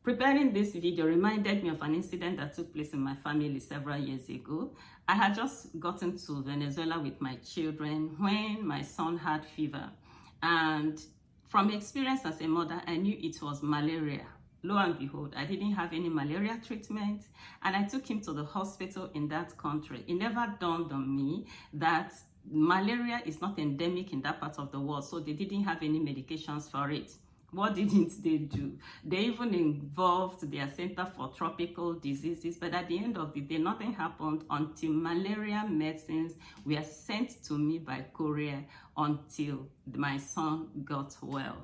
Preparing this video reminded me of an incident that took place in my family several years ago. I had just gotten to Venezuela with my children when my son had fever. And from experience as a mother, I knew it was malaria. Lo and behold, I didn't have any malaria treatment, and I took him to the hospital in that country. It never dawned on me that malaria is not endemic in that part of the world, so they didn't have any medications for it. What didn't they do? They even involved their Center for Tropical Diseases, but at the end of the day, nothing happened until malaria medicines were sent to me by courier until my son got well.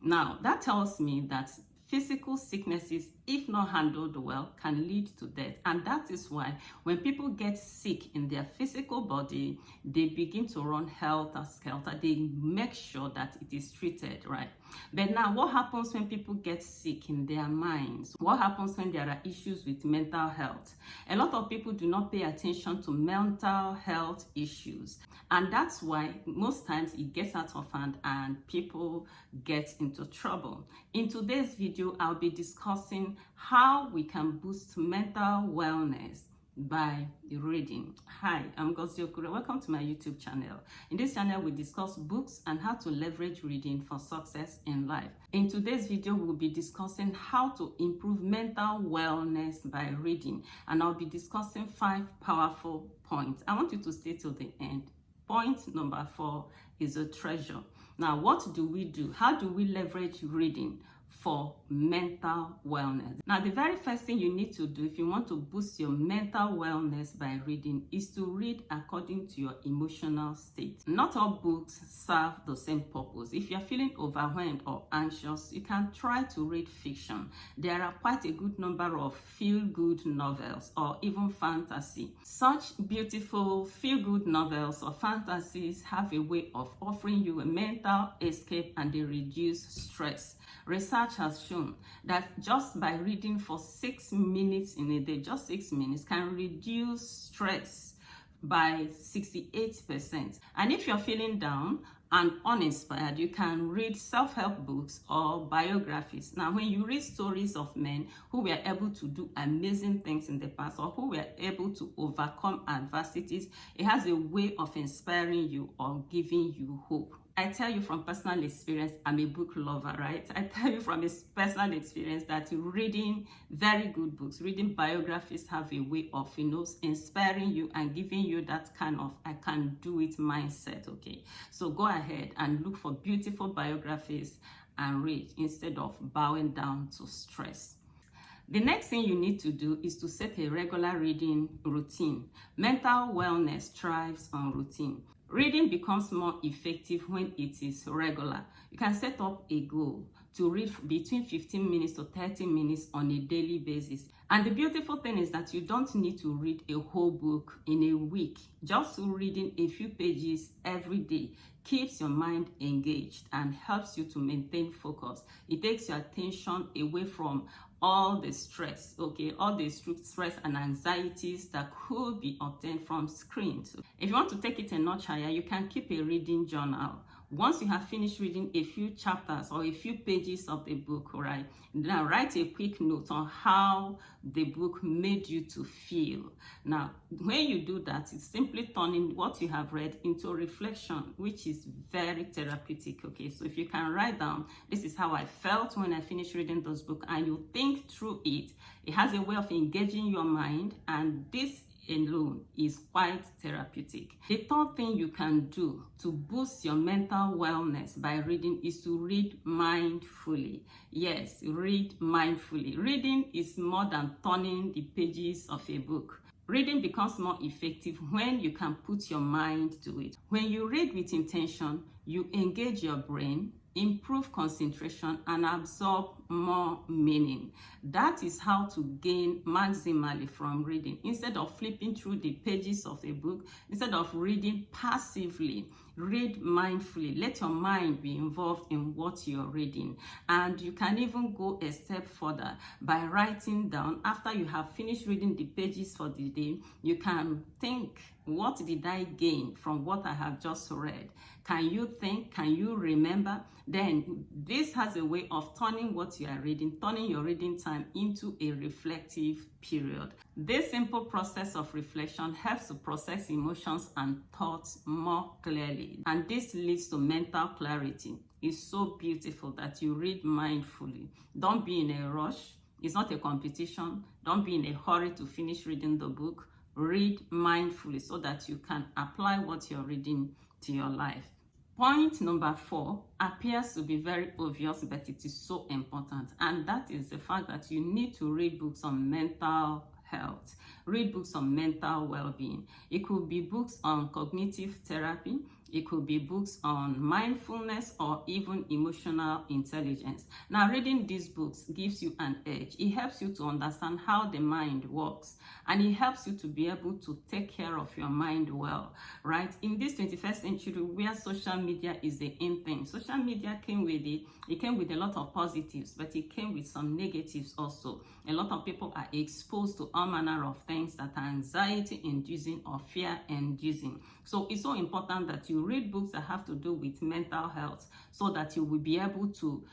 Now, that tells me that physical sicknesses, if not handled well, can lead to death. And that is why when people get sick in their physical body, they begin to run helter-skelter. They make sure that it is treated right. But now, what happens when people get sick in their minds? What happens when there are issues with mental health? A lot of people do not pay attention to mental health issues. And that's why most times it gets out of hand and people get into trouble. In today's video, I'll be discussing how we can boost mental wellness by reading. Hi, I'm Ngozi Okure. Welcome to my YouTube channel. In this channel, we discuss books and how to leverage reading for success in life. In today's video, we'll be discussing how to improve mental wellness by reading, and I'll be discussing 5 powerful points. I want you to stay till the end. Point number 4 is a treasure. Now, what do we do? How do we leverage reading for mental wellness? Now, the very first thing you need to do if you want to boost your mental wellness by reading is to read according to your emotional state. Not all books serve the same purpose. If you're feeling overwhelmed or anxious, you can try to read fiction. There are quite a good number of feel-good novels or even fantasy. Such beautiful feel-good novels or fantasies have a way of offering you a mental escape, and they reduce stress. Research has shown that just by reading for 6 minutes in a day, just 6 minutes, can reduce stress by 68%. And if you're feeling down and uninspired, you can read self-help books or biographies. Now, when you read stories of men who were able to do amazing things in the past or who were able to overcome adversities, it has a way of inspiring you or giving you hope. I tell you from personal experience, I'm a book lover, right? I tell you from a personal experience that reading very good books, reading biographies have a way of, inspiring you and giving you that kind of I can do it mindset, okay? So go ahead and look for beautiful biographies and read instead of bowing down to stress. The next thing you need to do is to set a regular reading routine. Mental wellness thrives on routine. Reading becomes more effective when it is regular. You can set up a goal to read between 15 minutes to 30 minutes on a daily basis. And the beautiful thing is that you don't need to read a whole book in a week. Just reading a few pages every day keeps your mind engaged and helps you to maintain focus. It takes your attention away from all the stress, okay, all the stress and anxieties that could be obtained from screens. If you want to take it a notch higher, you can keep a reading journal. Once you have finished reading a few chapters or a few pages of the book, right, now write a quick note on how the book made you to feel. Now, when you do that, it's simply turning what you have read into reflection, which is very therapeutic, okay? So if you can write down, this is how I felt when I finished reading this book, and you think through it, it has a way of engaging your mind, and this alone is quite therapeutic. The third thing you can do to boost your mental wellness by reading is to read mindfully. Yes, read mindfully. Reading is more than turning the pages of a book. Reading becomes more effective when you can put your mind to it. When you read with intention, you engage your brain, improve concentration, and absorb more meaning. That is how to gain maximally from reading. Instead of flipping through the pages of a book, instead of reading passively, Read mindfully. Let your mind be involved in what you're reading. And you can even go a step further by writing down. After you have finished reading the pages for the day, you can think, what did I gain from what I have just read? Can you think? Can you remember? Then this has a way of turning what you are reading, turning your reading time into a reflective period. This simple process of reflection helps to process emotions and thoughts more clearly. And this leads to mental clarity. It's so beautiful that you read mindfully. Don't be in a rush. It's not a competition. Don't be in a hurry to finish reading the book. Read mindfully so that you can apply what you're reading to your life. Point number 4 appears to be very obvious, but it is so important, and that is the fact that you need to read books on mental health. Read books on mental well-being. It could be books on cognitive therapy. It could be books on mindfulness or even emotional intelligence. Now, reading these books gives you an edge. It helps you to understand how the mind works, and it helps you to be able to take care of your mind well, right? In this 21st century where social media is the in thing, social media came with it came with a lot of positives, but it came with some negatives also. A lot of people are exposed to all manner of things that are anxiety-inducing or fear-inducing. So it's so important that you read books that have to do with mental health so that you will be able to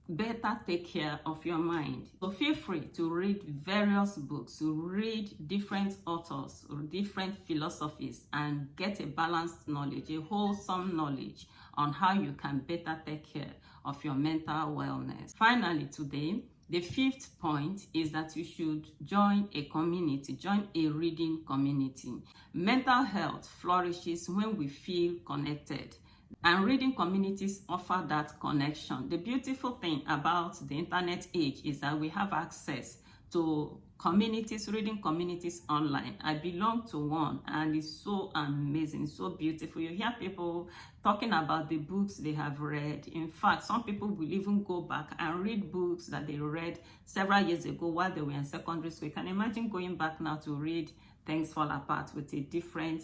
better take care of your mind. So feel free to read various books, to read different authors or different philosophies and get a balanced knowledge, a wholesome knowledge on how you can better take care of your mental wellness. Finally, today, the 5th point is that you should join a community, join a reading community. Mental health flourishes when we feel connected. And reading communities offer that connection. The beautiful thing about the internet age is that we have access to communities, reading communities online. I belong to one, and it's so amazing, so beautiful. You hear people talking about the books they have read. In fact, some people will even go back and read books that they read several years ago while they were in secondary school. You can imagine going back now to read Things Fall Apart with a different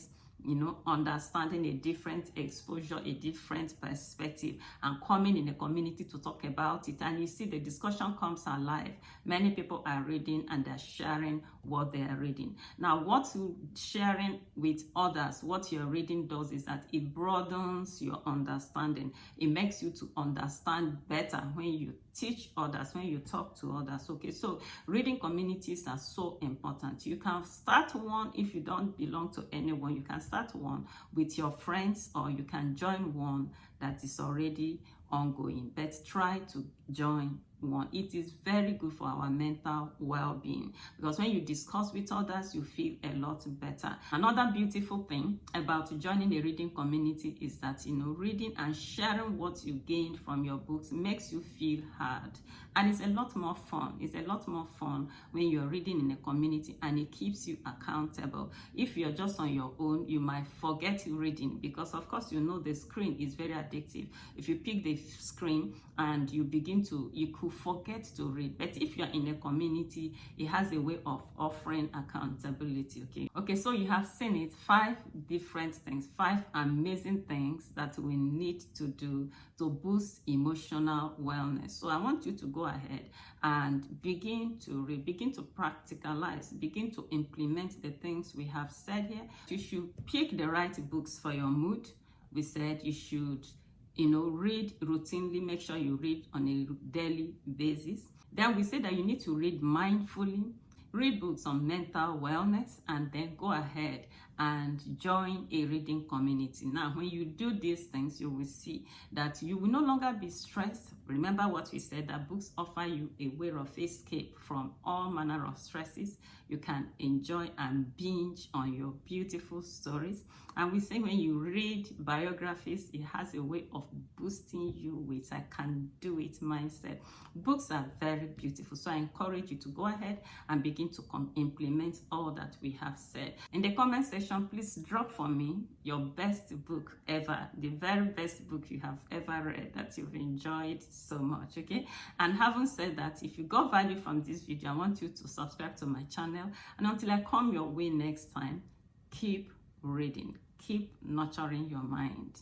understanding, a different exposure, a different perspective, and coming in a community to talk about it. And you see the discussion comes alive. Many people are reading and they're sharing what they are reading. Now, what you sharing with others, what you're reading does is that it broadens your understanding. It makes you to understand better when you teach others, when you talk to others. Okay, so reading communities are so important. You can start one if you don't belong to anyone. You can start one with your friends, or you can join one that is already ongoing, but try to join one. It is very good for our mental well-being, because when you discuss with others, you feel a lot better. Another beautiful thing about joining a reading community is that reading and sharing what you gained from your books makes you feel hard, and it's a lot more fun. It's a lot more fun when you're reading in a community, and it keeps you accountable. If you're just on your own, you might forget reading, because of course the screen is very addictive. If you pick the screen and you could forget to read. But if you're in a community, it has a way of offering accountability. Okay, so you have seen it, 5 different things, 5 amazing things that we need to do to boost emotional wellness. So I want you to go ahead and begin to read, begin to practicalize, begin to implement the things we have said here. You should pick the right books for your mood. We said you should read routinely. Make sure you read on a daily basis. Then we say that you need to read mindfully, read books on mental wellness, and then go ahead and join a reading community. Now, when you do these things, you will see that you will no longer be stressed. Remember what we said, that books offer you a way of escape from all manner of stresses. You can enjoy and binge on your beautiful stories. And we say when you read biographies, it has a way of boosting you with "I can do it" mindset. Books are very beautiful, so I encourage you to go ahead and begin to implement all that we have said. In the comment section, please drop for me your best book ever, the very best book you have ever read that you've enjoyed so much. Okay, and having said that, if you got value from this video, I want you to subscribe to my channel, and until I come your way next time, keep reading, keep nurturing your mind.